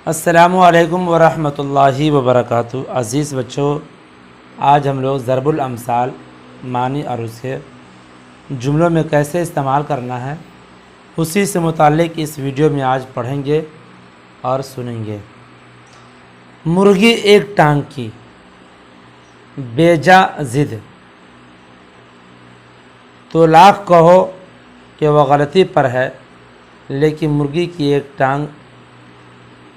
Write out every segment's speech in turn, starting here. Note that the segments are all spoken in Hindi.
अस्सलामुअलैकुम वरहमतुल्लाहि वबरकातुहू। अज़ीज़ बच्चों, आज हम लोग ज़रबुल अम्साल मानी और उसके जुमलों में कैसे इस्तेमाल करना है उसी से मुताल्लिक़ इस वीडियो में आज पढ़ेंगे और सुनेंगे। मुर्गी एक टांग की, बेजा ज़िद, तो लाख कहो कि वह गलती पर है, लेकिन मुर्गी की एक टांग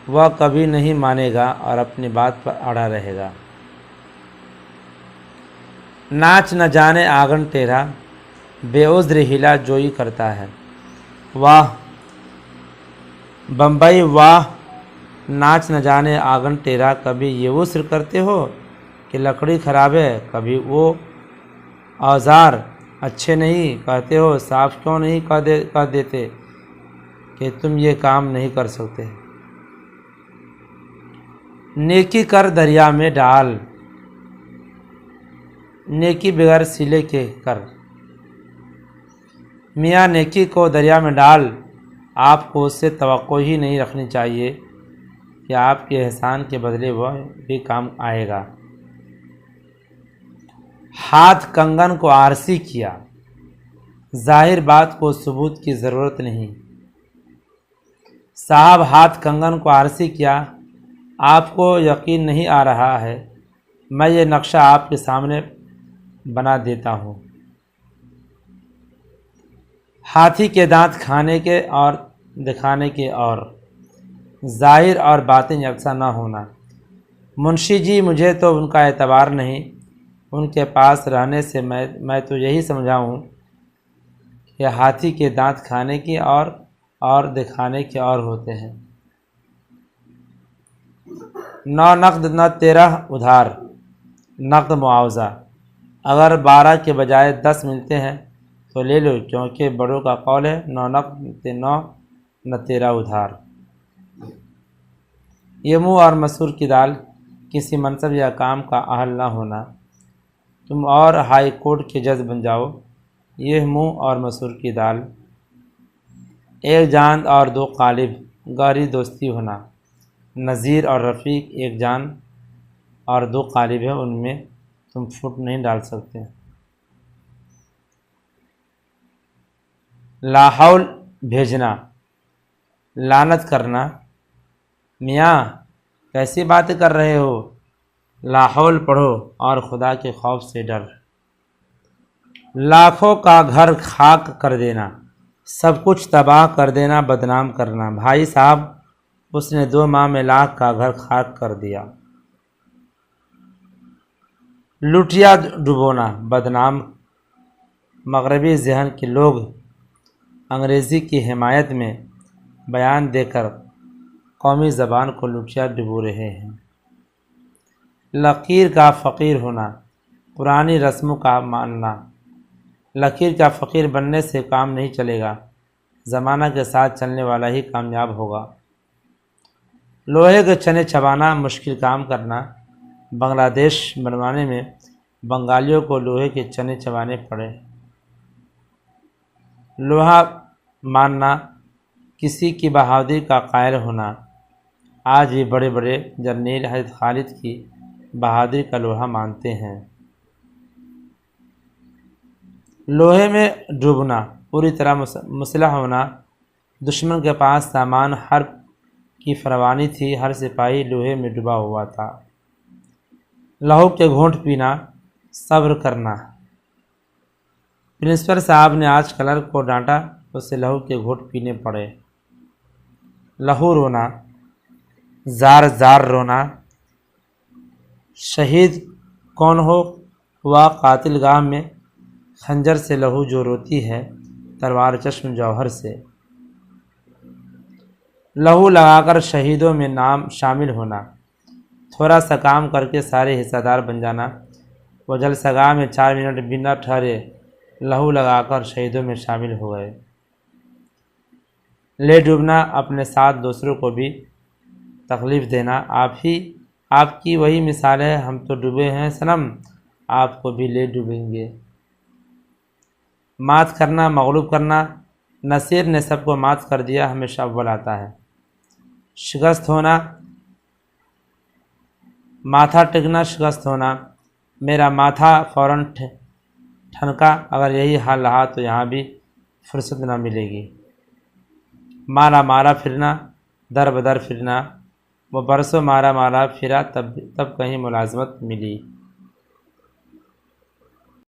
वह कभी नहीं मानेगा और अपनी बात पर अड़ा रहेगा। नाच न जाने आंगन टेढ़ा, बेउज़्र हिला जोई करता है। वाह बम्बई वाह, नाच न जाने आंगन टेढ़ा, कभी ये उस्र करते हो कि लकड़ी ख़राब है, कभी वो औजार अच्छे नहीं कहते हो, साफ क्यों नहीं कह देते कि तुम ये काम नहीं कर सकते। नेकी कर दरिया में डाल, नेकी बगैर सिले के कर। मियाँ नेकी को दरिया में डाल, आपको उससे तवक्को ही नहीं रखनी चाहिए कि आपके एहसान के बदले वह भी काम आएगा। हाथ कंगन को आरसी किया, जाहिर बात को सबूत की ज़रूरत नहीं। साहब हाथ कंगन को आरसी किया, आपको यकीन नहीं आ रहा है, मैं ये नक्शा आपके सामने बना देता हूँ। हाथी के दांत खाने के और दिखाने के और ज़ाहिर और बातिन यकसा ना होना। मुंशी जी, मुझे तो उनका एतबार नहीं, उनके पास रहने से मैं तो यही समझा हूँ कि हाथी के दांत खाने के और दिखाने के और होते हैं। 9 नकद न 13 उधार, नकद मुआवजा। अगर 12 के बजाय 10 मिलते हैं तो ले लो, क्योंकि बड़ों का कौल है 9 नकद 9 न 13 उधार। ये मुँह और मसूर की दाल, किसी मनसब या काम का अहल न होना। तुम और हाई कोर्ट के जज बन जाओ, ये मुँह और मसूर की दाल। एक जान और 2 कालिब, गहरी दोस्ती होना। नज़ीर और रफ़ीक एक जान और 2 कालिब है, उनमें तुम फुट नहीं डाल सकते। लाहौल भेजना, लानत करना। मियाँ कैसी बातें कर रहे हो, लाहौल पढ़ो और खुदा के खौफ से डर। लाखों का घर खाक कर देना, सब कुछ तबाह कर देना, बदनाम करना। भाई साहब, उसने 2 माह में लाख का घर खाक कर दिया। लुटिया डुबोना, बदनाम। मगरबी जहन के लोग अंग्रेज़ी की हिमायत में बयान देकर कौमी ज़बान को लुटिया डुबो रहे हैं। लकीर का फ़कीर होना, पुरानी रस्मों का मानना। लकीर का फ़कीर बनने से काम नहीं चलेगा, ज़माना के साथ चलने वाला ही कामयाब होगा। लोहे के चने चबाना, मुश्किल काम करना। बांग्लादेश बनवाने में बंगालियों को लोहे के चने चबाने पड़े। लोहा मानना, किसी की बहादुरी का कायल होना। आज भी बड़े बड़े जर्नैल हज़रत खालिद की बहादुरी का लोहा मानते हैं। लोहे में डूबना, पूरी तरह मुसल्लह होना। दुश्मन के पास सामान हर्ब की फरवानी थी, हर सिपाही लोहे में डूबा हुआ था। लहू के घूंट पीना, सब्र करना। प्रिंसिपल साहब ने आज क्लर्क को डांटा, उसे लहू के घूंट पीने पड़े। लहू रोना, जार जार रोना। शहीद कौन हो, वह कातिल गाह में खंजर से लहू जो रोती है, तलवार चश्म जौहर से। लहू लगाकर शहीदों में नाम शामिल होना, थोड़ा सा काम करके सारे हिस्सेदार बन जाना। वो जलसगाह में 4 मिनट बिना ठहरे लहू लगाकर शहीदों में शामिल हो गए। ले डूबना, अपने साथ दूसरों को भी तकलीफ़ देना। आपकी वही मिसाल है, हम तो डूबे हैं सनम, आपको भी ले डूबेंगे। मात करना, मगलूब करना। नसीर ने सबको मात कर दिया, हमेशा अव्वल आता है। शिकस्त होना, माथा टिकना, शिकस्त होना। मेरा माथा फ़ौरन ठनका, अगर यही हाल रहा तो यहाँ भी फुर्सत ना मिलेगी। मारा मारा फिरना, दर बदर फिरना। वो बरसों मारा मारा फिरा, तब कहीं मुलाजमत मिली।